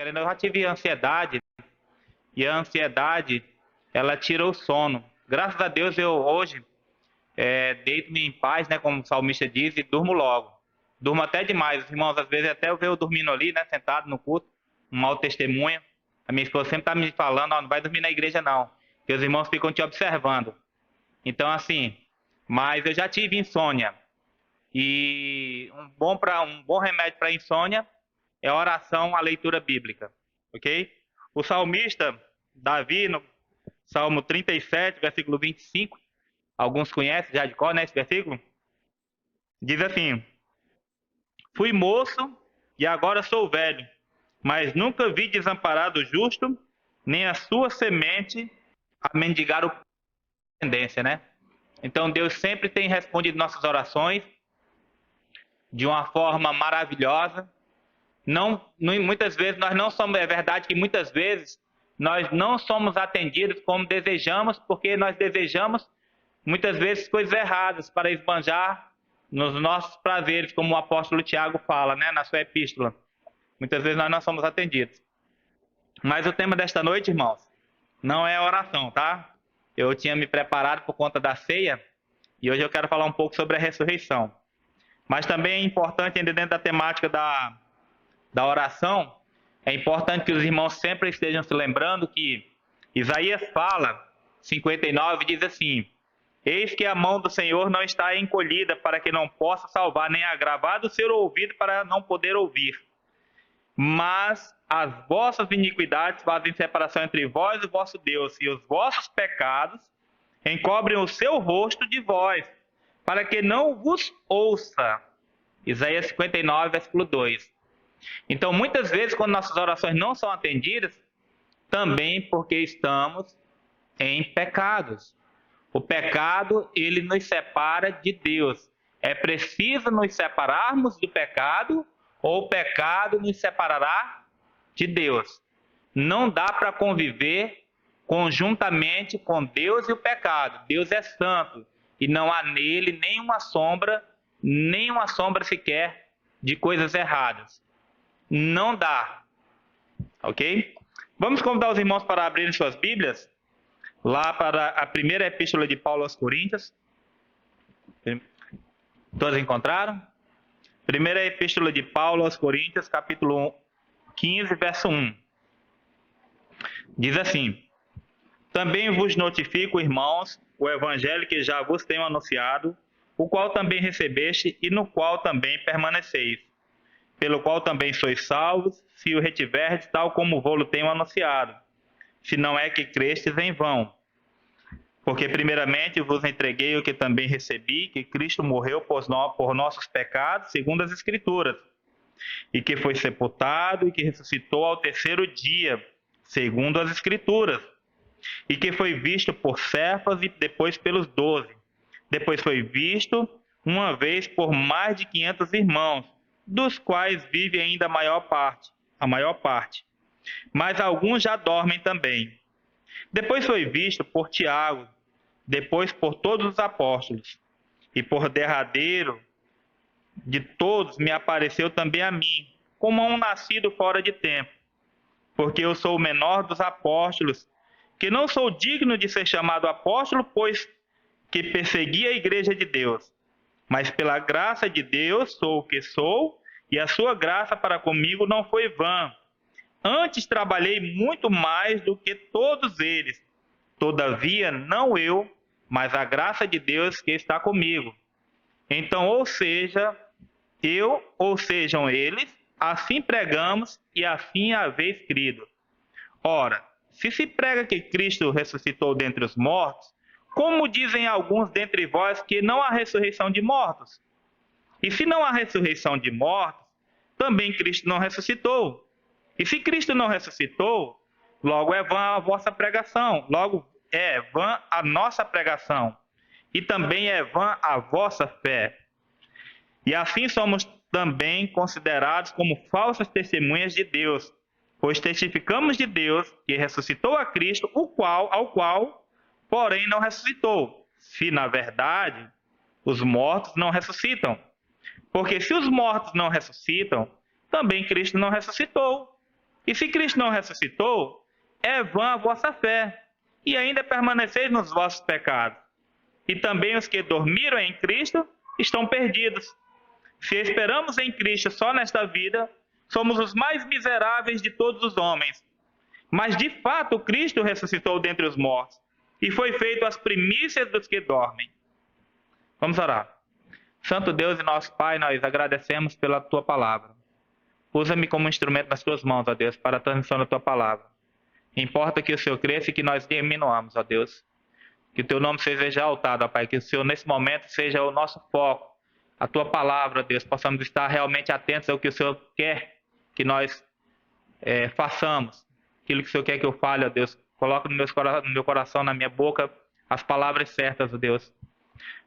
querendo, eu já tive ansiedade, e a ansiedade, ela tira o sono. Graças a Deus eu hoje deito-me em paz, né, como o salmista diz, e durmo logo. Durmo até demais. Os irmãos, às vezes até eu vejo eu dormindo ali, né, sentado no culto, um mau testemunho. A minha esposa sempre está me falando, ó, não vai dormir na igreja não, que os irmãos ficam te observando. Então assim, mas eu já tive insônia. E um bom remédio para insônia é a oração, a leitura bíblica, ok? O salmista Davi, no Salmo 37, versículo 25, alguns conhecem já de cor, né, esse versículo? Diz assim: fui moço e agora sou velho, mas nunca vi desamparado o justo, nem a sua semente a mendigar o tendência, né? Então Deus sempre tem respondido nossas orações de uma forma maravilhosa. Muitas vezes nós não somos, é verdade que muitas vezes nós não somos atendidos como desejamos, porque nós desejamos muitas vezes coisas erradas para esbanjar nos nossos prazeres, como o apóstolo Tiago fala, né, na sua epístola. Muitas vezes nós não somos atendidos. Mas o tema desta noite, irmãos, não é oração, tá? Eu tinha me preparado por conta da ceia e hoje eu quero falar um pouco sobre a ressurreição. Mas também é importante, ainda dentro da temática da oração, é importante que os irmãos sempre estejam se lembrando que Isaías fala, 59, diz assim: eis que a mão do Senhor não está encolhida para que não possa salvar, nem agravado o seu ouvido para não poder ouvir. Mas as vossas iniquidades fazem separação entre vós e o vosso Deus, e os vossos pecados encobrem o seu rosto de vós, para que não vos ouça. Isaías 59, versículo 2. Então, muitas vezes, quando nossas orações não são atendidas, também porque estamos em pecados. O pecado, ele nos separa de Deus. É preciso nos separarmos do pecado, ou o pecado nos separará de Deus. Não dá para conviver conjuntamente com Deus e o pecado. Deus é santo e não há nele nenhuma sombra sequer de coisas erradas. Não dá, ok? Vamos convidar os irmãos para abrirem suas Bíblias lá para a primeira epístola de Paulo aos Coríntios. Todos encontraram? Primeira epístola de Paulo aos Coríntios, capítulo 15, verso 1. Diz assim: também vos notifico, irmãos, o evangelho que já vos tenho anunciado, o qual também recebeste e no qual também permaneceis, pelo qual também sois salvos, se o retiverdes tal como vou-lo tenho anunciado, se não é que crestes em vão. Porque primeiramente vos entreguei o que também recebi, que Cristo morreu por nossos pecados, segundo as Escrituras, e que foi sepultado e que ressuscitou ao terceiro dia, segundo as Escrituras, e que foi visto por Cefas e depois pelos 12. Depois foi visto uma vez por mais de 500 irmãos, dos quais vive ainda a maior parte. Mas alguns já dormem também. Depois foi visto por Tiago, depois por todos os apóstolos, e por derradeiro de todos me apareceu também a mim, como a um nascido fora de tempo, porque eu sou o menor dos apóstolos, que não sou digno de ser chamado apóstolo, pois que persegui a igreja de Deus. Mas pela graça de Deus sou o que sou, e a sua graça para comigo não foi vã. Antes trabalhei muito mais do que todos eles. Todavia, não eu, mas a graça de Deus que está comigo. Então, ou seja, eu, ou sejam eles, assim pregamos e assim haveis crido. Ora, se prega que Cristo ressuscitou dentre os mortos, como dizem alguns dentre vós que não há ressurreição de mortos? E se não há ressurreição de mortos, também Cristo não ressuscitou. E se Cristo não ressuscitou, logo é vã a vossa pregação, logo é vã a nossa pregação, e também é vã a vossa fé. E assim somos também considerados como falsas testemunhas de Deus, pois testificamos de Deus que ressuscitou a Cristo, ao qual, porém, não ressuscitou, se na verdade os mortos não ressuscitam. Porque se os mortos não ressuscitam, também Cristo não ressuscitou. E se Cristo não ressuscitou, é vã a vossa fé, e ainda permaneceis nos vossos pecados. E também os que dormiram em Cristo estão perdidos. Se esperamos em Cristo só nesta vida, somos os mais miseráveis de todos os homens. Mas de fato Cristo ressuscitou dentre os mortos e foi feito as primícias dos que dormem. Vamos orar. Santo Deus e nosso Pai, nós agradecemos pela Tua palavra. Usa-me como instrumento nas Tuas mãos, ó Deus, para a transmissão da Tua palavra. Importa que o Senhor cresça e que nós diminuamos, ó Deus. Que o Teu nome seja exaltado, ó Pai. Que o Senhor, nesse momento, seja o nosso foco. A Tua palavra, ó Deus, possamos estar realmente atentos ao que o Senhor quer que nós façamos. Aquilo que o Senhor quer que eu fale, ó Deus. Coloca no meu coração, na minha boca, as palavras certas, ó Deus.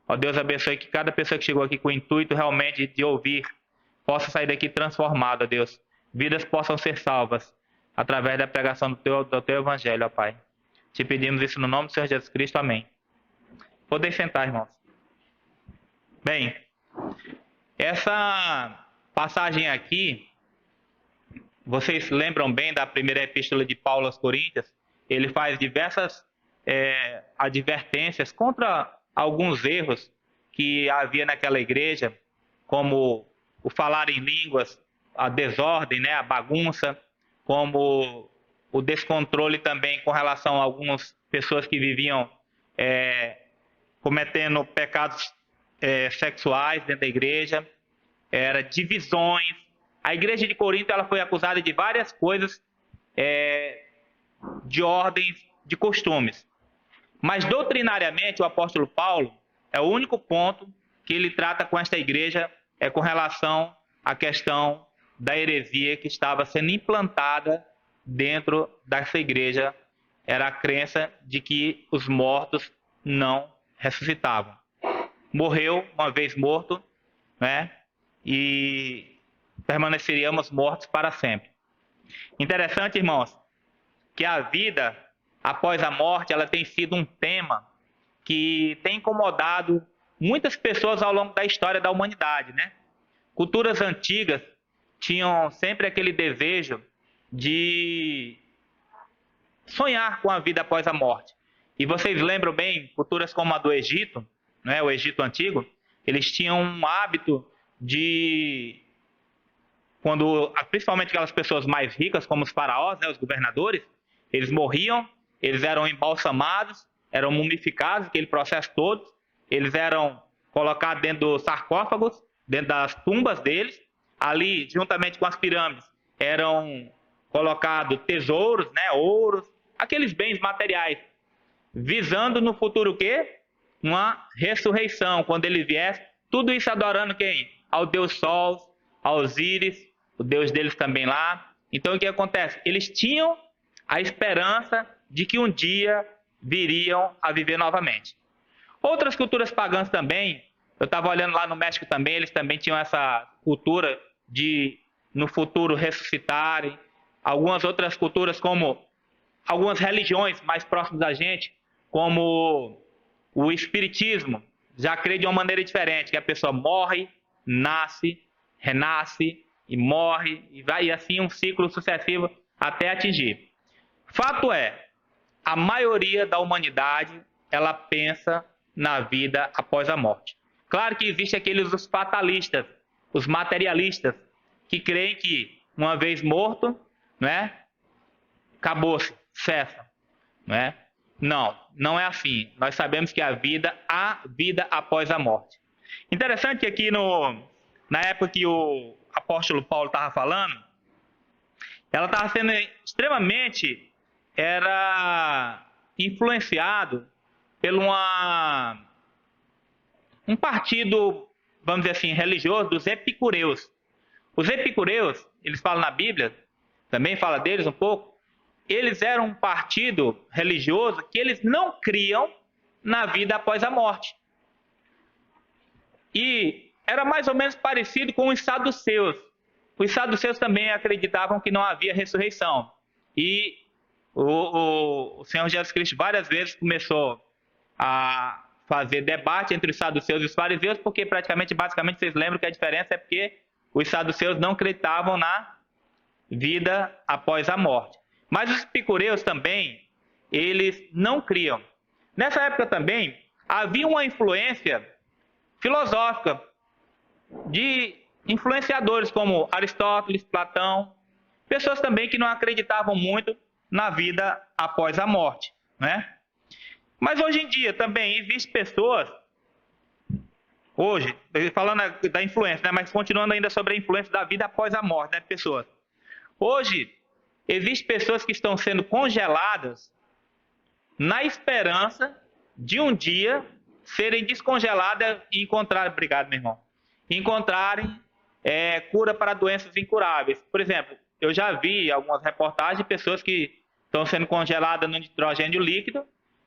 Ó Deus, abençoe que cada pessoa que chegou aqui com o intuito realmente de ouvir, possa sair daqui transformada, ó Deus. Vidas possam ser salvas através da pregação do Teu Evangelho, ó Pai. Te pedimos isso no nome do Senhor Jesus Cristo. Amém. Podem sentar, irmãos. Bem, essa passagem aqui, vocês lembram bem da primeira epístola de Paulo aos Coríntios? Ele faz diversas advertências contra alguns erros que havia naquela igreja, como o falar em línguas, a desordem, né, a bagunça, como o descontrole também com relação a algumas pessoas que viviam cometendo pecados sexuais dentro da igreja, divisões. A igreja de Corinto ela foi acusada de várias coisas, de ordens, de costumes. Mas doutrinariamente o apóstolo Paulo é o único ponto que ele trata com esta igreja com relação à questão da heresia que estava sendo implantada dentro dessa igreja. Era a crença de que os mortos não ressuscitavam. Morreu, uma vez morto, né? E permaneceríamos mortos para sempre. Interessante, irmãos, que a vida após a morte, ela tem sido um tema que tem incomodado muitas pessoas ao longo da história da humanidade, né? Culturas antigas tinham sempre aquele desejo de sonhar com a vida após a morte. E vocês lembram bem, culturas como a do Egito, né, o Egito Antigo, eles tinham um hábito de, principalmente aquelas pessoas mais ricas, como os faraós, né, os governadores, eles morriam, eles eram embalsamados, eram mumificados, aquele processo todo, eles eram colocados dentro dos sarcófagos, dentro das tumbas deles, ali, juntamente com as pirâmides, eram colocados tesouros, né, ouros, aqueles bens materiais, visando no futuro o quê? Uma ressurreição, quando ele viesse, tudo isso adorando quem? Ao Deus Sol, ao Osíris, o Deus deles também lá. Então o que acontece? Eles tinham a esperança de que um dia viriam a viver novamente. Outras culturas pagãs também, eu estava olhando lá no México também, eles também tinham essa cultura de no futuro ressuscitarem. Algumas outras culturas, como algumas religiões mais próximas da gente, como o espiritismo, já crê de uma maneira diferente, que a pessoa morre, nasce, renasce e morre, e vai assim um ciclo sucessivo até atingir. Fato é, a maioria da humanidade, ela pensa na vida após a morte. Claro que existe aqueles os fatalistas, os materialistas, que creem que uma vez morto, né, acabou-se, cessa, né? Não é assim. Nós sabemos que há vida após a morte. Interessante que aqui na época que o apóstolo Paulo estava falando, ela estava sendo extremamente influenciado por um partido, vamos dizer assim, religioso dos epicureus. Os epicureus, eles falam na Bíblia, também fala deles um pouco, eles eram um partido religioso que eles não criam na vida após a morte. E era mais ou menos parecido com os saduceus. Os saduceus também acreditavam que não havia ressurreição. E o Senhor Jesus Cristo várias vezes começou a fazer debate entre os saduceus e os fariseus, porque basicamente vocês lembram que a diferença é porque os saduceus não acreditavam na vida após a morte. Mas os epicureus também, eles não criam. Nessa época também, havia uma influência filosófica de influenciadores como Aristóteles, Platão, pessoas também que não acreditavam muito na vida após a morte, né? Mas hoje em dia também existem pessoas, hoje, falando da influência, né? Mas continuando ainda sobre a influência da vida após a morte, né? Pessoas. Hoje, existem pessoas que estão sendo congeladas na esperança de um dia serem descongeladas e encontrarem, obrigado, meu irmão, encontrarem cura para doenças incuráveis. Por exemplo, eu já vi algumas reportagens de pessoas que estão sendo congeladas no nitrogênio líquido,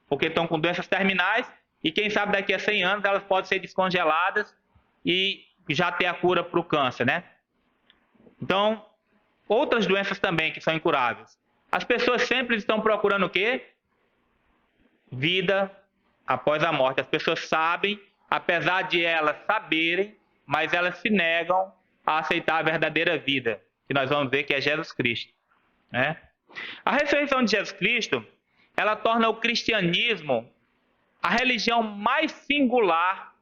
porque estão com doenças terminais, e quem sabe daqui a 100 anos elas podem ser descongeladas e já ter a cura para o câncer, né? Então, outras doenças também que são incuráveis. As pessoas sempre estão procurando o quê? Vida após a morte. As pessoas sabem, apesar de elas saberem, mas elas se negam a aceitar a verdadeira vida, que nós vamos ver que é Jesus Cristo, né? A ressurreição de Jesus Cristo, ela torna o cristianismo a religião mais singular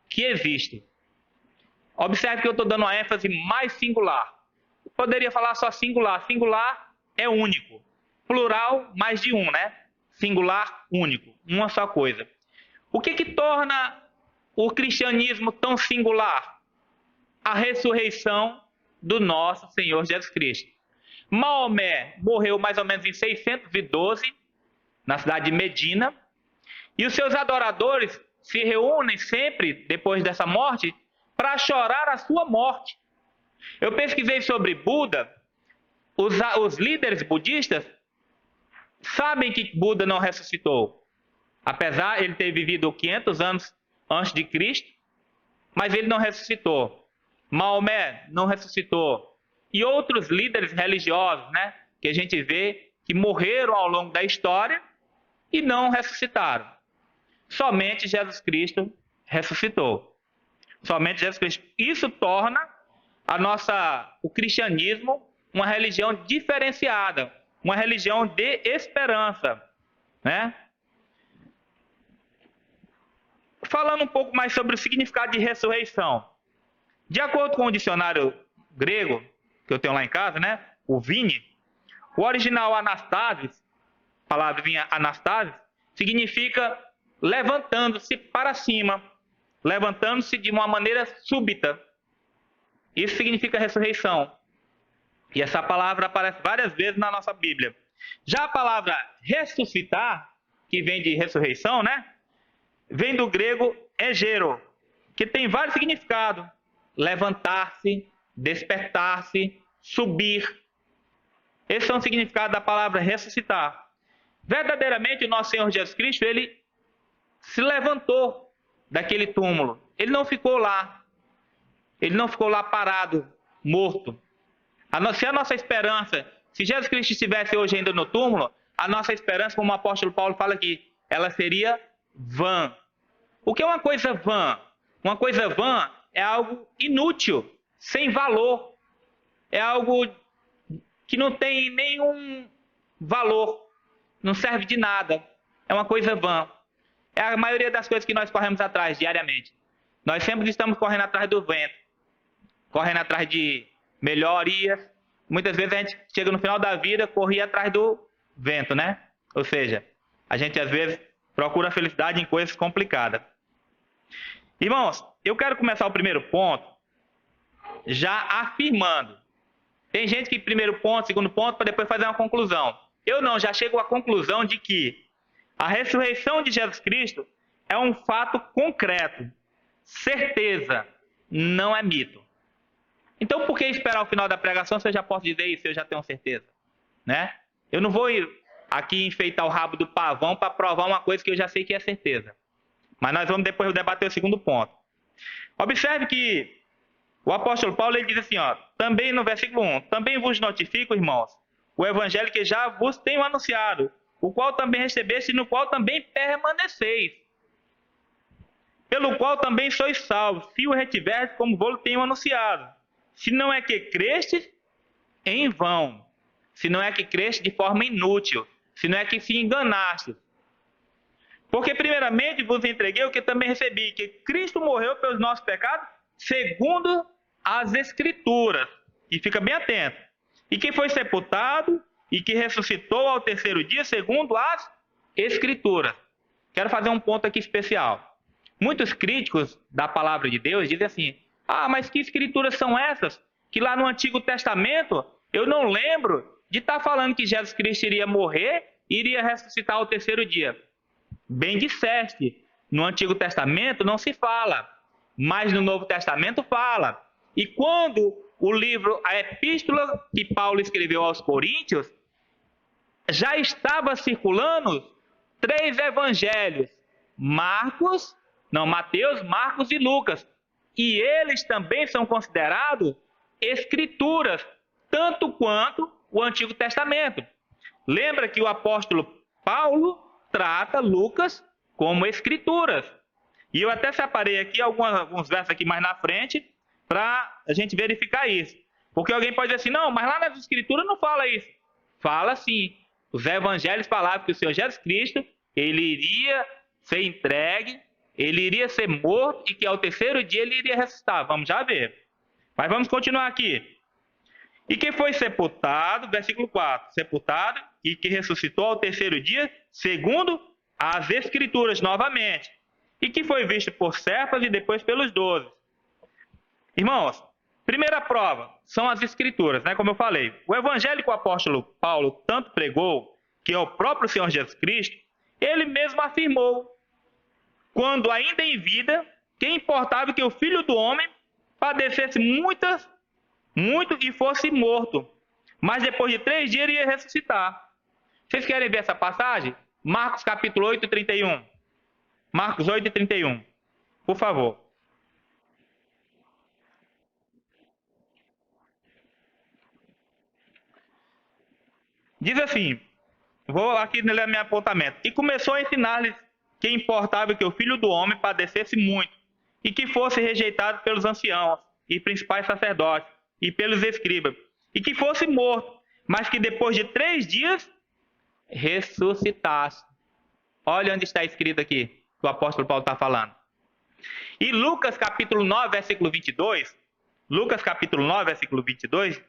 que existe. Observe que eu estou dando uma ênfase mais singular. Eu poderia falar só singular. Singular é único. Plural, mais de um, né? Singular, único. Uma só coisa. O que torna o cristianismo tão singular? A ressurreição do nosso Senhor Jesus Cristo. Maomé morreu mais ou menos em 612, na cidade de Medina, e os seus adoradores se reúnem sempre, depois dessa morte, para chorar a sua morte. Eu pesquisei sobre Buda. Os líderes budistas sabem que Buda não ressuscitou. Apesar de ele ter vivido 500 anos antes de Cristo, mas ele não ressuscitou. Maomé não ressuscitou. E outros líderes religiosos, né, que a gente vê que morreram ao longo da história e não ressuscitaram. Somente Jesus Cristo ressuscitou. Somente Jesus Cristo. Isso torna o cristianismo uma religião diferenciada, uma religião de esperança, né? Falando um pouco mais sobre o significado de ressurreição. De acordo com o dicionário grego, que eu tenho lá em casa, né? O Vini, o original Anastasis, a palavrinha Anastasis, significa levantando-se para cima, levantando-se de uma maneira súbita. Isso significa ressurreição. E essa palavra aparece várias vezes na nossa Bíblia. Já a palavra ressuscitar, que vem de ressurreição, né? Vem do grego egero, que tem vários significados. Levantar-se, despertar-se, subir. Esse é o significado da palavra ressuscitar. Verdadeiramente, o nosso Senhor Jesus Cristo, ele se levantou daquele túmulo. Ele não ficou lá. Ele não ficou lá parado, morto. Se a nossa esperança, se Jesus Cristo estivesse hoje ainda no túmulo, a nossa esperança, como o apóstolo Paulo fala aqui, ela seria vã. O que é uma coisa vã? Uma coisa vã é algo inútil, sem valor. É algo que não tem nenhum valor, não serve de nada. É uma coisa vã. É a maioria das coisas que nós corremos atrás diariamente. Nós sempre estamos correndo atrás do vento, correndo atrás de melhorias. Muitas vezes a gente chega no final da vida, corria atrás do vento, né? Ou seja, a gente às vezes procura a felicidade em coisas complicadas. Irmãos, eu quero começar o primeiro ponto já afirmando. Tem gente que primeiro ponto, segundo ponto, para depois fazer uma conclusão. Eu não, já chego à conclusão de que a ressurreição de Jesus Cristo é um fato concreto, certeza, não é mito. Então, por que esperar o final da pregação se eu já posso dizer isso, eu já tenho certeza, né? Eu não vou ir aqui enfeitar o rabo do pavão para provar uma coisa que eu já sei que é certeza. Mas nós vamos depois debater o segundo ponto. Observe que o apóstolo Paulo ele diz assim, ó, também no versículo 1, também vos notifico, irmãos, o evangelho que já vos tenho anunciado, o qual também recebeste e no qual também permaneceis, pelo qual também sois salvos, se o retiverdes como vou tenho anunciado. Se não é que crestes, em vão, se não é que creste de forma inútil, se não é que se enganaste. Porque primeiramente vos entreguei o que também recebi, que Cristo morreu pelos nossos pecados, segundo as Escrituras. E fica bem atento. E que foi sepultado e que ressuscitou ao terceiro dia, segundo as Escrituras. Quero fazer um ponto aqui especial. Muitos críticos da palavra de Deus dizem assim: ah, mas que escrituras são essas? Que lá no Antigo Testamento eu não lembro de estar falando que Jesus Cristo iria morrer e iria ressuscitar ao terceiro dia. Bem disseste, no Antigo Testamento não se fala, mas no Novo Testamento fala. E quando o livro, a epístola que Paulo escreveu aos Coríntios, já estava circulando 3 evangelhos, Mateus, Marcos e Lucas. E eles também são considerados escrituras, tanto quanto o Antigo Testamento. Lembra que o apóstolo Paulo trata Lucas como escrituras. E eu até separei aqui alguns versos aqui mais na frente para a gente verificar isso. Porque alguém pode dizer assim: não, mas lá nas escrituras não fala isso. Fala sim. Os evangelhos falavam que o Senhor Jesus Cristo, ele iria ser entregue, ele iria ser morto e que ao terceiro dia ele iria ressuscitar. Vamos já ver. Mas vamos continuar aqui. E que foi sepultado, versículo 4, sepultado e que ressuscitou ao terceiro dia, segundo as Escrituras novamente, e que foi visto por Cefas e depois pelos 12. Irmãos, primeira prova são as Escrituras, né? Como eu falei, o evangelho que o apóstolo Paulo tanto pregou, que é o próprio Senhor Jesus Cristo, ele mesmo afirmou, quando ainda em vida, que importava que o Filho do Homem padecesse muito e fosse morto, mas depois de 3 dias ele ia ressuscitar. Vocês querem ver essa passagem? Marcos capítulo 8, 31. Marcos 8, 31. Por favor. Diz assim, vou aqui ler meu apontamento. E começou a ensinar-lhes que importava que o Filho do Homem padecesse muito, e que fosse rejeitado pelos anciãos e principais sacerdotes, e pelos escribas, e que fosse morto, mas que depois de 3 dias ressuscitasse. Olha onde está escrito aqui, que o apóstolo Paulo está falando. E Lucas capítulo 9, versículo 22, Lucas capítulo 9, versículo 22,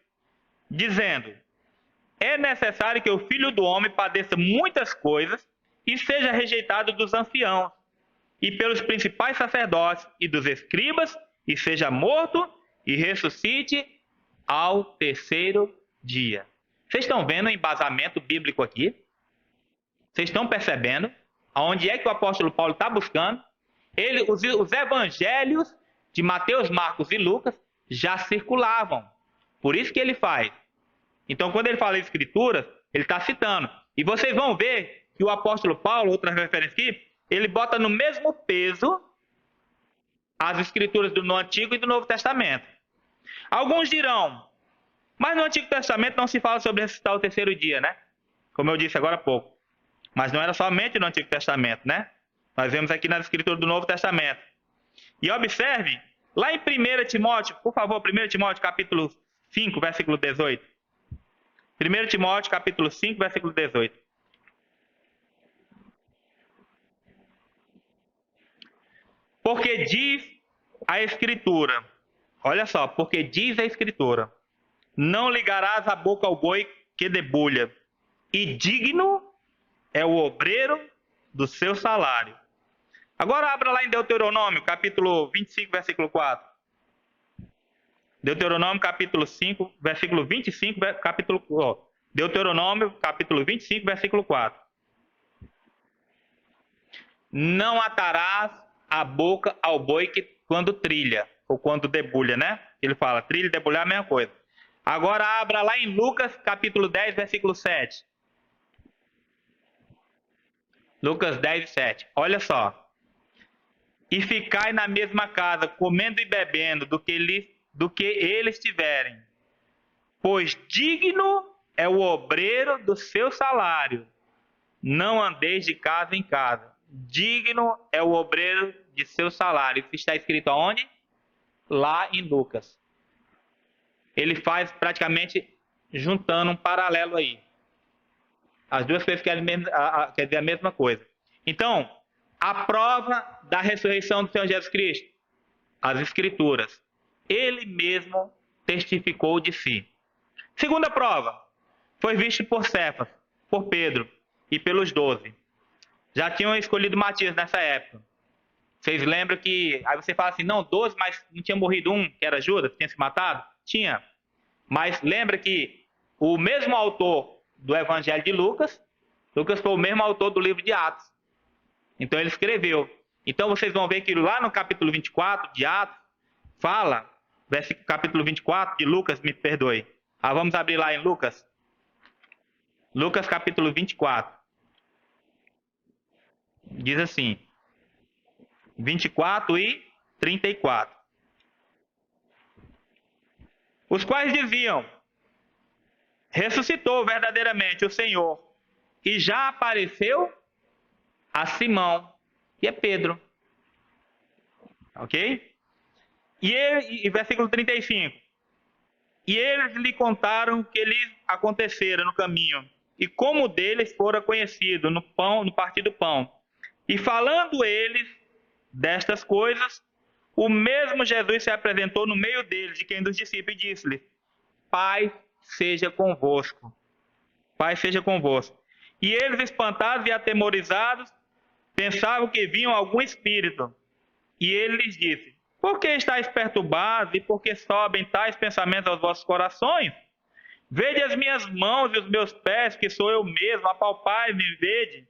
dizendo: é necessário que o Filho do Homem padeça muitas coisas e seja rejeitado dos anciãos e pelos principais sacerdotes e dos escribas, e seja morto e ressuscite ao terceiro dia. Vocês estão vendo o embasamento bíblico aqui? Vocês estão percebendo aonde é que o apóstolo Paulo está buscando? Os evangelhos de Mateus, Marcos e Lucas já circulavam. Por isso que ele faz. Então, quando ele fala em escrituras, ele está citando. E vocês vão ver que o apóstolo Paulo, outra referência aqui, ele bota no mesmo peso as escrituras do Antigo e do Novo Testamento. Alguns dirão, mas no Antigo Testamento não se fala sobre ressuscitar o terceiro dia, né? Como eu disse agora há pouco. Mas não era somente no Antigo Testamento, né? Nós vemos aqui nas escrituras do Novo Testamento. E observe, lá em 1 Timóteo, por favor, 1 Timóteo capítulo 5, versículo 18. 1 Timóteo capítulo 5, versículo 18. Porque diz a Escritura, olha só, porque diz a Escritura, não ligarás a boca ao boi que debulha, e digno é o obreiro do seu salário. Agora abra lá em Deuteronômio, capítulo 25, versículo 4. Deuteronômio, capítulo 5, versículo 25, Deuteronômio, capítulo 25, versículo 4. Não atarás a boca ao boi que quando trilha, ou quando debulha, né? Ele fala, trilha e debulhar é a mesma coisa. Agora abra lá em Lucas, capítulo 10, versículo 7. Lucas 10, 7. Olha só. E ficai na mesma casa, comendo e bebendo do que eles tiverem. Pois digno é o obreiro do seu salário. Não andeis de casa em casa. Digno é o obreiro de seu salário. Isso está escrito aonde? Lá em Lucas. Ele faz praticamente juntando um paralelo aí. As duas coisas quer dizer a mesma coisa. Então, a prova da ressurreição do Senhor Jesus Cristo, as Escrituras. Ele mesmo testificou de si. Segunda prova, foi visto por Cefas, por Pedro e pelos 12. Já tinham escolhido Matias nessa época. Vocês lembram que... Aí você fala assim, não, 12, mas não tinha morrido um, que era Judas, que tinha se matado? Tinha. Mas lembra que o mesmo autor do Evangelho de Lucas foi o mesmo autor do livro de Atos. Então ele escreveu. Então vocês vão ver que lá no capítulo 24 de Atos, fala, capítulo 24 de Lucas, me perdoe. Vamos abrir lá em Lucas. Lucas capítulo 24. Diz assim, 24 e 34. Os quais diziam, ressuscitou verdadeiramente o Senhor e já apareceu a Simão e a Pedro. Ok? E versículo 35. E eles lhe contaram o que lhes acontecera no caminho e como deles fora conhecido no partir do pão. E falando eles destas coisas, o mesmo Jesus se apresentou no meio deles, de quem dos discípulos, e disse-lhes, paz seja convosco. Paz seja convosco. E eles, espantados e atemorizados, pensavam que viam algum espírito. E ele lhes disse, por que estáis perturbados e por que sobem tais pensamentos aos vossos corações? Vede as minhas mãos e os meus pés, que sou eu mesmo, apalpai-me e vede.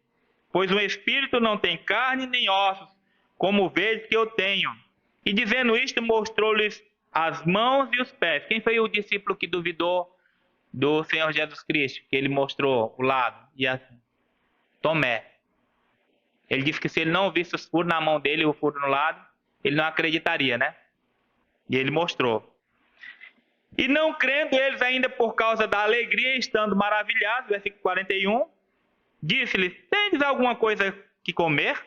Pois um espírito não tem carne nem ossos, como vede que eu tenho. E dizendo isto, mostrou-lhes as mãos e os pés. Quem foi o discípulo que duvidou do Senhor Jesus Cristo? Que ele mostrou o lado. E assim, Tomé. Ele disse que se ele não visse os furos na mão dele e o furo no lado, ele não acreditaria, né? E ele mostrou. E não crendo eles ainda por causa da alegria, estando maravilhados, versículo 41, disse-lhes, tendes alguma coisa que comer?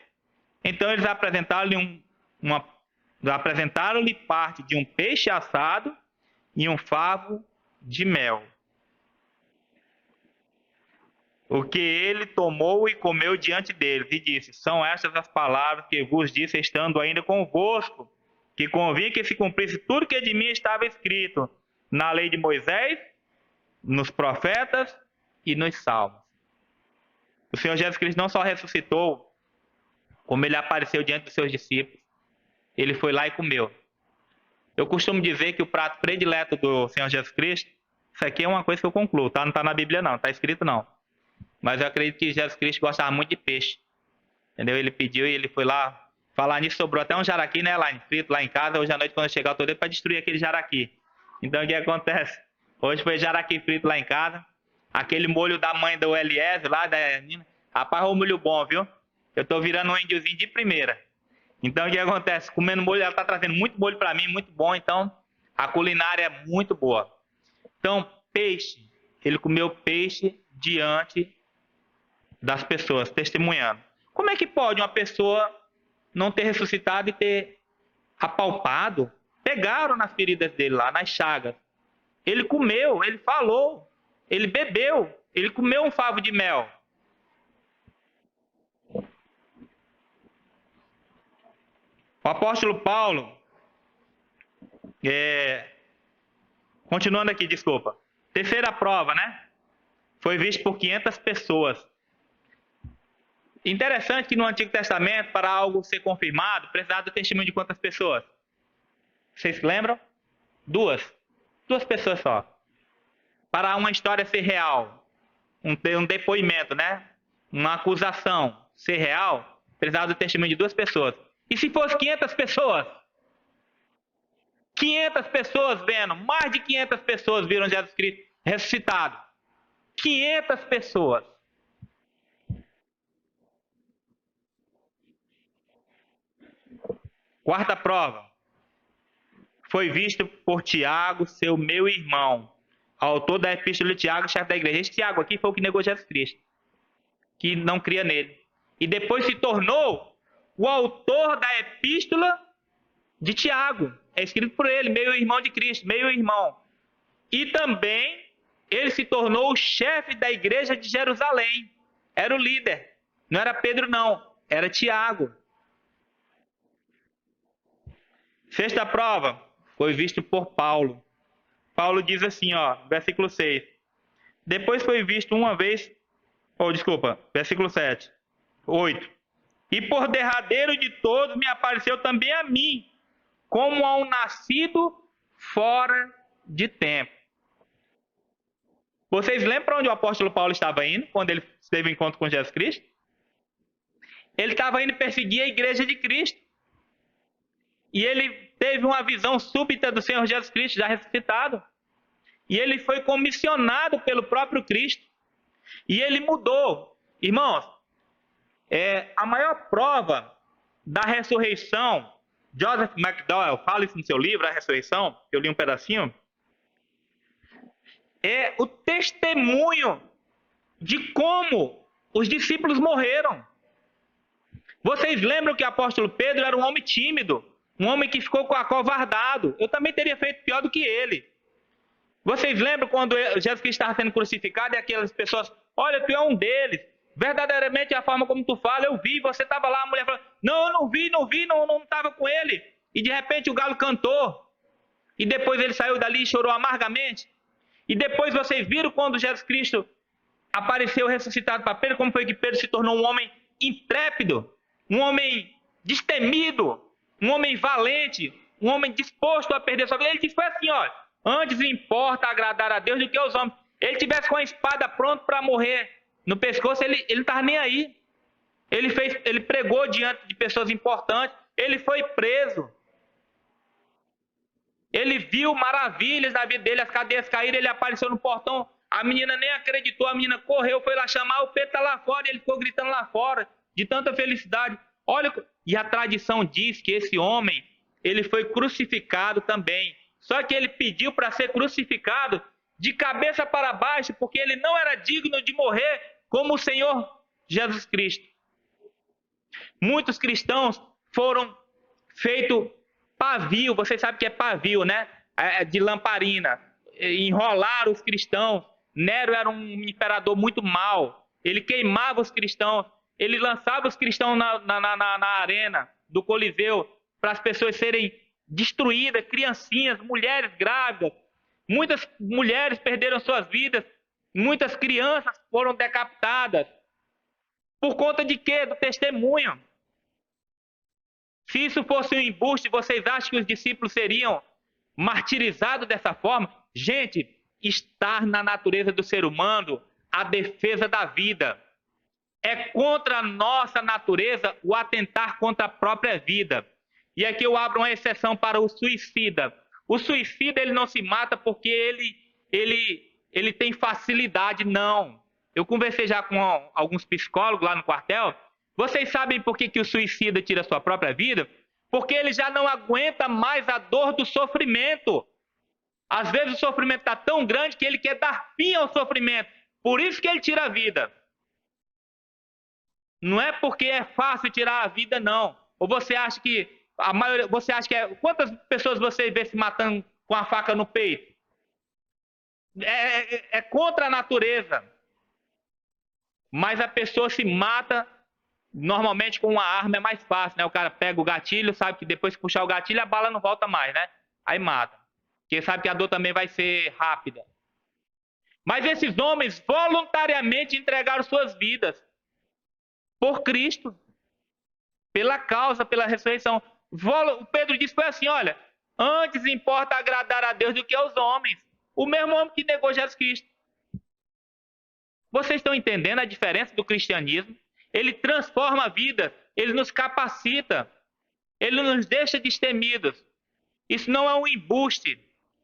Então eles apresentaram-lhe parte de um peixe assado e um favo de mel. O que ele tomou e comeu diante deles, e disse, são estas as palavras que vos disse, estando ainda convosco, que convinha que se cumprisse tudo que de mim estava escrito, na lei de Moisés, nos profetas e nos salmos. O Senhor Jesus Cristo não só ressuscitou, como ele apareceu diante dos seus discípulos, ele foi lá e comeu. Eu costumo dizer que o prato predileto do Senhor Jesus Cristo, isso aqui é uma coisa que eu concluo, tá? Não está na Bíblia não, está escrito não. Mas eu acredito que Jesus Cristo gostava muito de peixe. Entendeu? Ele pediu e ele foi lá. Falar nisso, sobrou até um jaraqui, né, lá frito lá em casa. Hoje à noite, quando eu chegar, eu tô doido para destruir aquele jaraqui. Então, o que acontece? Hoje foi jaraqui frito lá em casa. Aquele molho da mãe do Eliezer, lá da Nina. Rapaz, é um molho bom, viu? Eu tô virando um índiozinho de primeira. Então, o que acontece? Comendo molho, ela tá trazendo muito molho para mim, muito bom. Então, a culinária é muito boa. Então, peixe. Ele comeu peixe diante das pessoas, testemunhando. Como é que pode uma pessoa não ter ressuscitado e ter apalpado? Pegaram nas feridas dele lá, nas chagas. Ele comeu, ele falou, ele bebeu, ele comeu um favo de mel. O apóstolo Paulo, continuando aqui, desculpa. Terceira prova, né? Foi visto por 500 pessoas. Interessante que no Antigo Testamento, para algo ser confirmado, precisava do testemunho de quantas pessoas? Vocês se lembram? Duas pessoas só. Para uma história ser real, um depoimento, né? Uma acusação ser real, precisava do testemunho de 2 pessoas. E se fosse 500 pessoas? 500 pessoas vendo, mais de 500 pessoas viram Jesus Cristo ressuscitado. 500 pessoas. Quarta prova. Foi visto por Tiago, seu meu irmão, autor da epístola de Tiago, chefe da igreja. Esse Tiago aqui foi o que negou Jesus Cristo, que não cria nele. E depois se tornou o autor da epístola de Tiago. É escrito por ele, meio irmão de Cristo, meio irmão. E também ele se tornou o chefe da igreja de Jerusalém. Era o líder. Não era Pedro, não. Era Tiago. Sexta prova foi visto por Paulo. Paulo diz assim, versículo 6. Depois foi visto uma vez, versículo 7, 8. E por derradeiro de todos me apareceu também a mim, como a um nascido fora de tempo. Vocês lembram para onde o apóstolo Paulo estava indo, quando ele teve um encontro com Jesus Cristo? Ele estava indo perseguir a igreja de Cristo. E ele teve uma visão súbita do Senhor Jesus Cristo, já ressuscitado. E ele foi comissionado pelo próprio Cristo. E ele mudou. Irmãos, a maior prova da ressurreição, Joseph McDowell fala isso no seu livro, A Ressurreição, eu li um pedacinho, é o testemunho de como os discípulos morreram. Vocês lembram que o apóstolo Pedro era um homem tímido, um homem que ficou acovardado. Eu também teria feito pior do que ele. Vocês lembram quando Jesus Cristo estava sendo crucificado e aquelas pessoas, olha, tu é um deles. Verdadeiramente a forma como tu fala, eu vi, você estava lá, a mulher falou, não, eu não vi, não estava com ele. E de repente o galo cantou. E depois ele saiu dali e chorou amargamente. E depois vocês viram quando Jesus Cristo apareceu ressuscitado para Pedro, como foi que Pedro se tornou um homem intrépido, um homem destemido, um homem valente, um homem disposto a perder sua vida. Ele disse, foi assim, olha, antes importa agradar a Deus do que aos homens. Ele tivesse com a espada pronto para morrer no pescoço, ele não estava nem aí. Ele pregou diante de pessoas importantes, ele foi preso. Ele viu maravilhas na vida dele, as cadeias caíram, ele apareceu no portão, a menina nem acreditou, a menina correu, foi lá chamar, o Pedro está lá fora, e ele ficou gritando lá fora, de tanta felicidade. Olha, e a tradição diz que esse homem, ele foi crucificado também. Só que ele pediu para ser crucificado de cabeça para baixo, porque ele não era digno de morrer como o Senhor Jesus Cristo. Muitos cristãos foram feitos pavio, vocês sabem que é pavio, né? De lamparina. Enrolaram os cristãos. Nero era um imperador muito mau. Ele queimava os cristãos. Ele lançava os cristãos na arena do Coliseu para as pessoas serem destruídas, criancinhas, mulheres grávidas. Muitas mulheres perderam suas vidas. Muitas crianças foram decapitadas. Por conta de quê? Do testemunho. Se isso fosse um embuste, vocês acham que os discípulos seriam martirizados dessa forma? Gente, estar na natureza do ser humano a defesa da vida. É contra a nossa natureza o atentar contra a própria vida. E aqui eu abro uma exceção para o suicida. O suicida, ele não se mata porque ele tem facilidade, não. Eu conversei já com alguns psicólogos lá no quartel. Vocês sabem por que o suicida tira a sua própria vida? Porque ele já não aguenta mais a dor do sofrimento. Às vezes o sofrimento está tão grande que ele quer dar fim ao sofrimento. Por isso que ele tira a vida. Não é porque é fácil tirar a vida, não. Ou você acha que a maioria, você acha que quantas pessoas você vê se matando com a faca no peito? É contra a natureza. Mas a pessoa se mata normalmente com uma arma, é mais fácil, né? O cara pega o gatilho, sabe que depois que puxar o gatilho a bala não volta mais, né? Aí mata. Porque sabe que a dor também vai ser rápida. Mas esses homens voluntariamente entregaram suas vidas por Cristo, pela causa, pela ressurreição. O Pedro disse, foi assim, olha, antes importa agradar a Deus do que aos homens. O mesmo homem que negou Jesus Cristo. Vocês estão entendendo a diferença do cristianismo? Ele transforma a vida, ele nos capacita, ele nos deixa destemidos. Isso não é um embuste,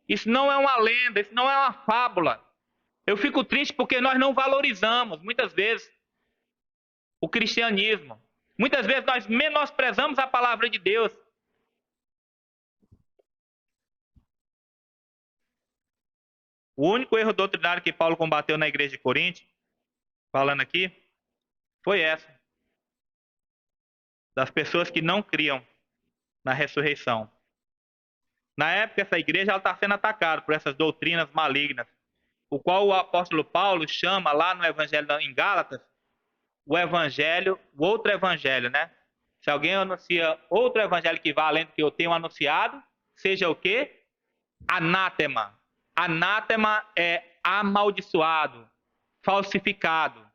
isso não é uma lenda, isso não é uma fábula. Eu fico triste porque nós não valorizamos, muitas vezes, o cristianismo. Muitas vezes nós menosprezamos a palavra de Deus. O único erro doutrinário que Paulo combateu na igreja de Corinto, falando aqui, foi essa. Das pessoas que não criam na ressurreição. Na época, essa igreja está sendo atacada por essas doutrinas malignas. o qual o apóstolo Paulo chama lá no Evangelho em Gálatas, o outro evangelho, né? Se alguém anuncia outro evangelho que vá além do que eu tenho anunciado, seja o quê? Anátema. Anátema é amaldiçoado, falsificado.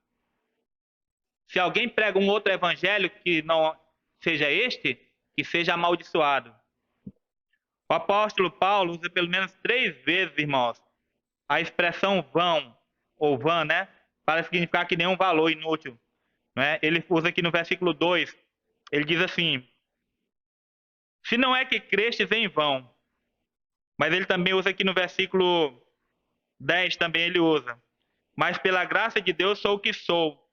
Se alguém prega um outro evangelho que não seja este, que seja amaldiçoado. O apóstolo Paulo usa pelo menos 3 vezes, irmãos, a expressão vão, ou vã, né? Para significar que nenhum valor inútil. Né? Ele usa aqui no versículo 2, ele diz assim: se não é que crestes em vão. Mas ele também usa aqui no versículo 10, também ele usa: mas pela graça de Deus sou o que sou.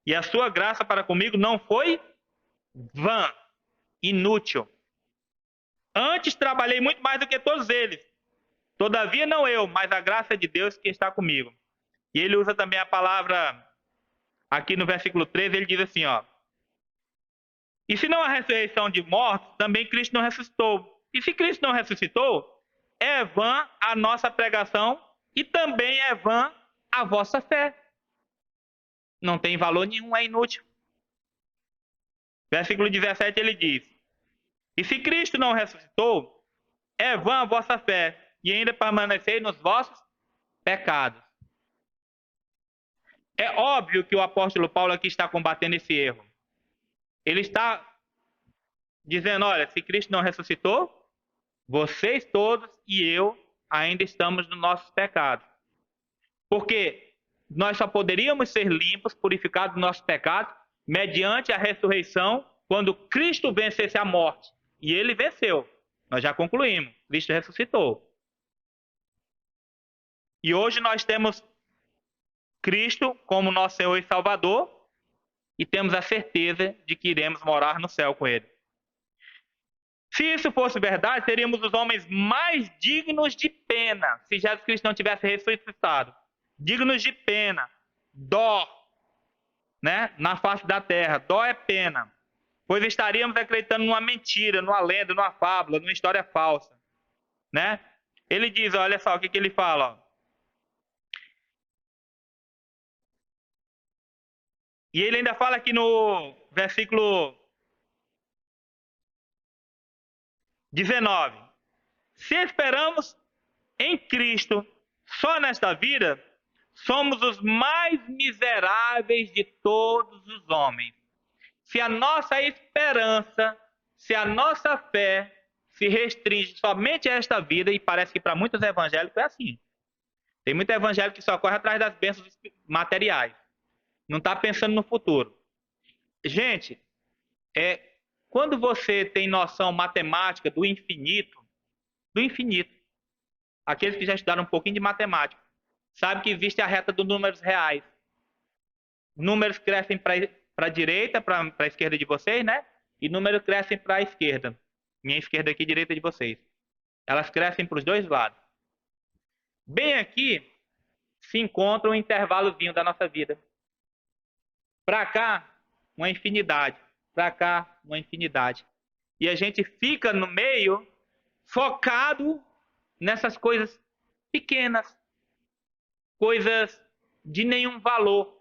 E a sua graça para comigo não foi vã, inútil. Antes trabalhei muito mais do que todos eles. Todavia não eu, mas a graça de Deus que está comigo. E ele usa também a palavra, aqui no versículo 13, ele diz assim, ó: e se não há ressurreição de mortos, também Cristo não ressuscitou. E se Cristo não ressuscitou, é vã a nossa pregação e também é vã a vossa fé. Não tem valor nenhum, é inútil. Versículo 17 ele diz: e se Cristo não ressuscitou, é vã a vossa fé e ainda permanecei nos vossos pecados. É óbvio que o apóstolo Paulo aqui está combatendo esse erro. Ele está dizendo, olha, se Cristo não ressuscitou, vocês todos e eu ainda estamos nos nossos pecados. Porque nós só poderíamos ser limpos, purificados dos nossos pecados, mediante a ressurreição, quando Cristo vencesse a morte. E ele venceu. Nós já concluímos. Cristo ressuscitou. E hoje nós temos Cristo como nosso Senhor e Salvador e temos a certeza de que iremos morar no céu com Ele. Se isso fosse verdade, seríamos os homens mais dignos de pena se Jesus Cristo não tivesse ressuscitado. Dignos de pena, dó, né? Na face da terra, dó é pena, pois estaríamos acreditando numa mentira, numa lenda, numa fábula, numa história falsa, né? Ele diz, olha só o que ele fala, ó. E ele ainda fala aqui no versículo 19: se esperamos em Cristo só nesta vida, somos os mais miseráveis de todos os homens. Se a nossa esperança, se a nossa fé se restringe somente a esta vida, e parece que para muitos evangélicos é assim. Tem muito evangélico que só corre atrás das bênçãos materiais. Não está pensando no futuro. Gente, quando você tem noção matemática do infinito, aqueles que já estudaram um pouquinho de matemática, sabem que existe a reta dos números reais. Números crescem para a direita, para a esquerda de vocês, né? E números crescem para a esquerda. Minha esquerda aqui, direita de vocês. Elas crescem para os dois lados. Bem aqui se encontra um intervalozinho da nossa vida. Para cá, uma infinidade. Para cá, uma infinidade. E a gente fica no meio, focado nessas coisas pequenas. Coisas de nenhum valor.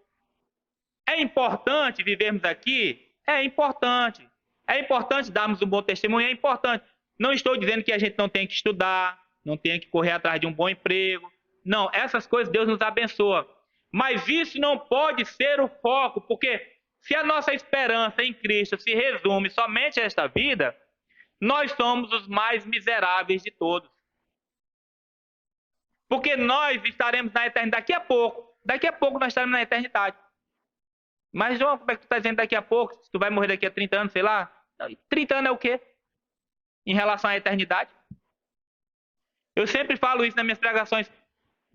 É importante vivermos aqui? É importante. É importante darmos um bom testemunho? É importante. Não estou dizendo que a gente não tem que estudar, não tem que correr atrás de um bom emprego. Não, essas coisas Deus nos abençoa. Mas isso não pode ser o foco, porque se a nossa esperança em Cristo se resume somente a esta vida, nós somos os mais miseráveis de todos. Porque nós estaremos na eternidade daqui a pouco. Daqui a pouco nós estaremos na eternidade. Mas, João, como é que tu está dizendo daqui a pouco? Tu vai morrer daqui a 30 anos, sei lá. 30 anos é o quê? Em relação à eternidade? Eu sempre falo isso nas minhas pregações.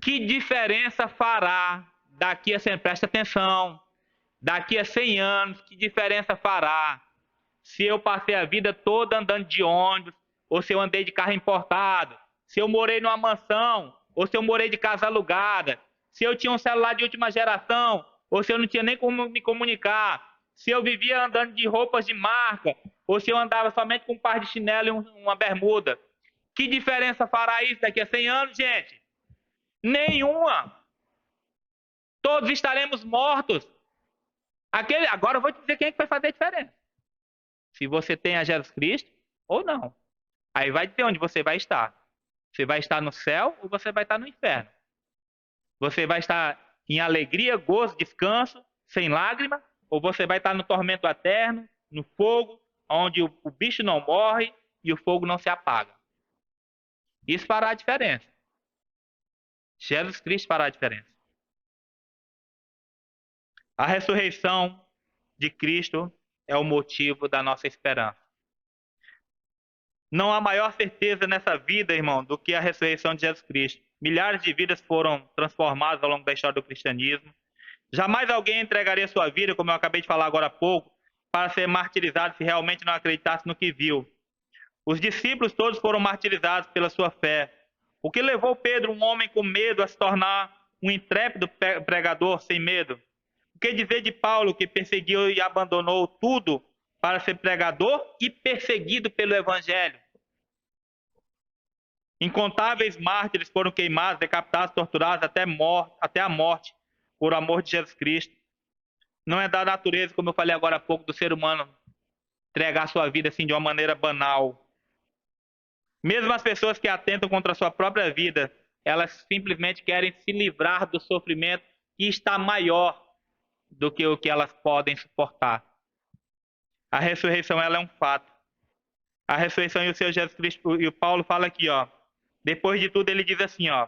Que diferença fará daqui a 100, presta atenção, daqui a 100 anos, que diferença fará se eu passei a vida toda andando de ônibus, ou se eu andei de carro importado, se eu morei numa mansão, ou se eu morei de casa alugada, se eu tinha um celular de última geração, ou se eu não tinha nem como me comunicar, se eu vivia andando de roupas de marca, ou se eu andava somente com um par de chinelo e uma bermuda. Que diferença fará isso daqui a 100 anos, gente? Nenhuma. Todos estaremos mortos. Agora eu vou te dizer quem é que vai fazer a diferença. Se você tem a Jesus Cristo ou não. Aí vai dizer onde você vai estar. Você vai estar no céu ou você vai estar no inferno? Você vai estar em alegria, gozo, descanso, sem lágrima? Ou você vai estar no tormento eterno, no fogo, onde o bicho não morre e o fogo não se apaga? Isso fará a diferença. Jesus Cristo fará a diferença. A ressurreição de Cristo é o motivo da nossa esperança. Não há maior certeza nessa vida, irmão, do que a ressurreição de Jesus Cristo. Milhares de vidas foram transformadas ao longo da história do cristianismo. Jamais alguém entregaria sua vida, como eu acabei de falar agora há pouco, para ser martirizado se realmente não acreditasse no que viu. Os discípulos todos foram martirizados pela sua fé. O que levou Pedro, um homem com medo, a se tornar um intrépido pregador sem medo? O que dizer de Paulo, que perseguiu e abandonou tudo para ser pregador e perseguido pelo Evangelho? Incontáveis mártires foram queimados, decapitados, torturados até a morte, por amor de Jesus Cristo. Não é da natureza, como eu falei agora há pouco, do ser humano entregar sua vida assim de uma maneira banal. Mesmo as pessoas que atentam contra a sua própria vida, elas simplesmente querem se livrar do sofrimento que está maior do que o que elas podem suportar. A ressurreição, ela é um fato. A ressurreição e o Senhor Jesus Cristo, e o Paulo fala aqui, ó. Depois de tudo, ele diz assim, ó.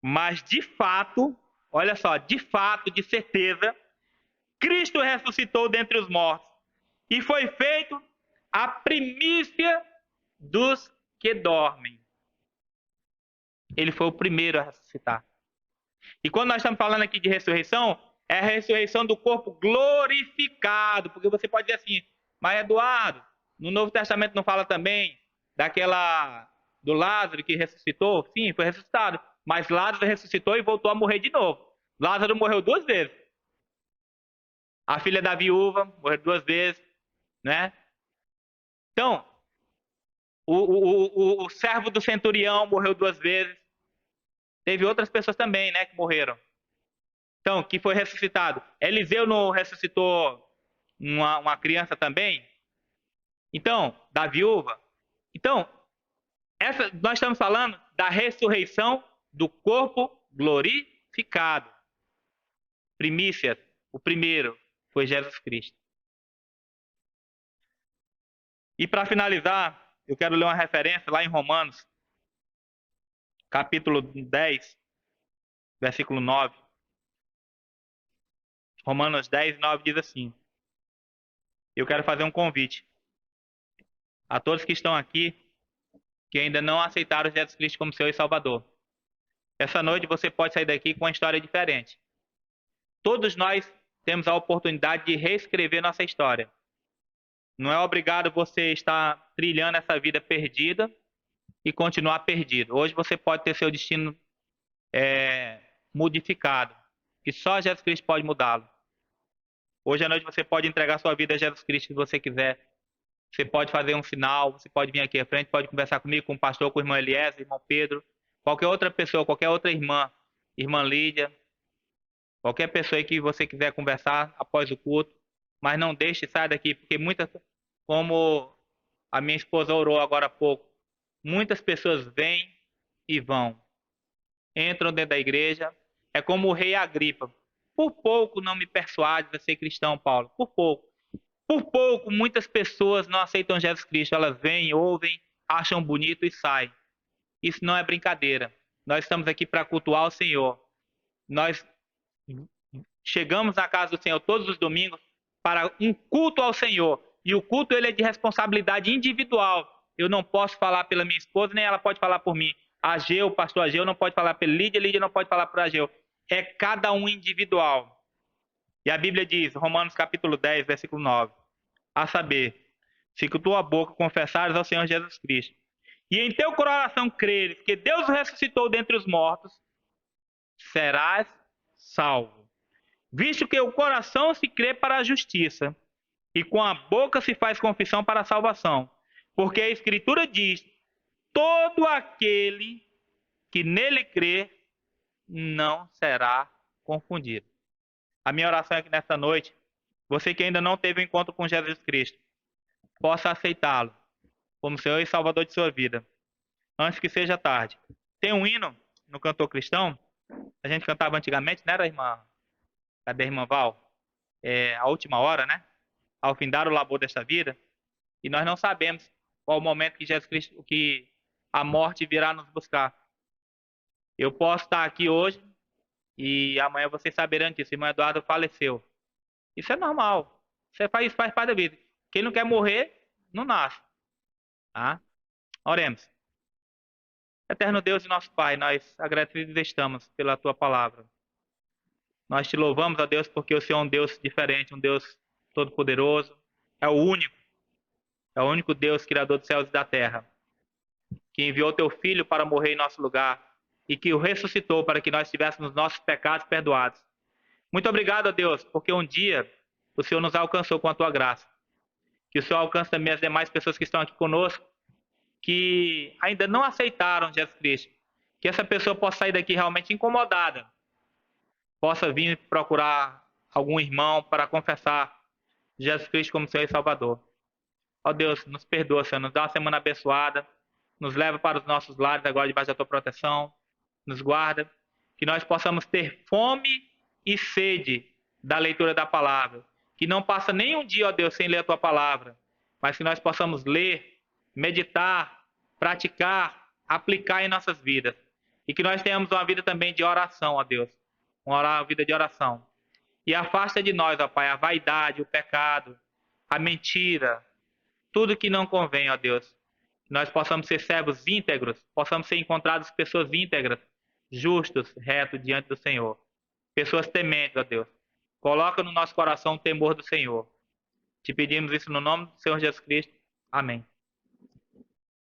Mas de fato, olha só, de fato, de certeza, Cristo ressuscitou dentre os mortos e foi feito a primícia dos que dormem. Ele foi o primeiro a ressuscitar. E quando nós estamos falando aqui de ressurreição, é a ressurreição do corpo glorificado. Porque você pode dizer assim, mas Eduardo, no Novo Testamento não fala também do Lázaro que ressuscitou? Sim, foi ressuscitado. Mas Lázaro ressuscitou e voltou a morrer de novo. Lázaro morreu 2 vezes. A filha da viúva morreu 2 vezes, né? Então, o servo do centurião morreu 2 vezes. Teve outras pessoas também, né, que morreram. Então, que foi ressuscitado. Eliseu não ressuscitou uma criança também? Então, da viúva. Então, nós estamos falando da ressurreição do corpo glorificado. Primícias, o primeiro foi Jesus Cristo. E para finalizar, eu quero ler uma referência lá em Romanos, capítulo 10, versículo 9. Romanos 10, 9 diz assim: eu quero fazer um convite a todos que estão aqui, que ainda não aceitaram Jesus Cristo como Senhor e Salvador. Essa noite você pode sair daqui com uma história diferente. Todos nós temos a oportunidade de reescrever nossa história. Não é obrigado você estar trilhando essa vida perdida e continuar perdido. Hoje você pode ter seu destino modificado, que só Jesus Cristo pode mudá-lo. Hoje à noite você pode entregar sua vida a Jesus Cristo se você quiser. Você pode fazer um sinal, você pode vir aqui à frente, pode conversar comigo, com o pastor, com o irmão Eliezer, irmão Pedro, qualquer outra pessoa, qualquer outra irmã, irmã Lídia, qualquer pessoa aí que você quiser conversar após o culto, mas não deixe, sair daqui, porque muitas, como a minha esposa orou agora há pouco, muitas pessoas vêm e vão, entram dentro da igreja, é como o rei Agripa. Por pouco não me persuades a ser cristão, Paulo, por pouco. Por pouco, muitas pessoas não aceitam Jesus Cristo. Elas vêm, ouvem, acham bonito e saem. Isso não é brincadeira. Nós estamos aqui para cultuar o Senhor. Nós chegamos na casa do Senhor todos os domingos para um culto ao Senhor. E o culto ele é de responsabilidade individual. Eu não posso falar pela minha esposa, nem ela pode falar por mim. Ageu, o pastor Ageu não pode falar pela Lídia, Lídia não pode falar por Ageu. É cada um individual. E a Bíblia diz, Romanos capítulo 10, versículo 9, a saber, se com tua boca confessares ao Senhor Jesus Cristo, e em teu coração creres que Deus o ressuscitou dentre os mortos, serás salvo. Visto que o coração se crê para a justiça, e com a boca se faz confissão para a salvação. Porque a Escritura diz, todo aquele que nele crê, não será confundir. A minha oração é que nesta noite, você que ainda não teve um encontro com Jesus Cristo, possa aceitá-lo como Senhor e Salvador de sua vida, antes que seja tarde. Tem um hino no cantor cristão, a gente cantava antigamente, né, irmã? Cadê a irmã Val? A última hora, né? Ao findar o labor desta vida, e nós não sabemos qual o momento que Jesus Cristo, que a morte virá nos buscar. Eu posso estar aqui hoje e amanhã vocês saberão disso. O irmão Eduardo faleceu. Isso é normal. Isso faz parte da vida. Quem não quer morrer, não nasce. Tá? Oremos. Eterno Deus e nosso Pai, nós agradecidos estamos pela tua palavra. Nós te louvamos, ó Deus, porque o Senhor é um Deus diferente, um Deus todo-poderoso. É o único Deus, Criador dos céus e da terra, que enviou teu Filho para morrer em nosso lugar e que o ressuscitou para que nós tivéssemos nossos pecados perdoados. Muito obrigado, ó Deus, porque um dia o Senhor nos alcançou com a tua graça. Que o Senhor alcance também as demais pessoas que estão aqui conosco, que ainda não aceitaram Jesus Cristo. Que essa pessoa possa sair daqui realmente incomodada, possa vir procurar algum irmão para confessar Jesus Cristo como Senhor e Salvador. Ó Deus, nos perdoa, Senhor, nos dá uma semana abençoada, nos leva para os nossos lares agora debaixo da tua proteção, nos guarda, que nós possamos ter fome e sede da leitura da palavra, que não passa nem um dia, ó Deus, sem ler a tua palavra, mas que nós possamos ler, meditar, praticar, aplicar em nossas vidas, e que nós tenhamos uma vida também de oração, ó Deus, uma vida de oração. E afasta de nós, ó Pai, a vaidade, o pecado, a mentira, tudo que não convém, ó Deus. Que nós possamos ser servos íntegros, possamos ser encontrados pessoas íntegras, justos, retos diante do Senhor. Pessoas tementes, ó Deus. Coloca no nosso coração o temor do Senhor. Te pedimos isso no nome do Senhor Jesus Cristo. Amém.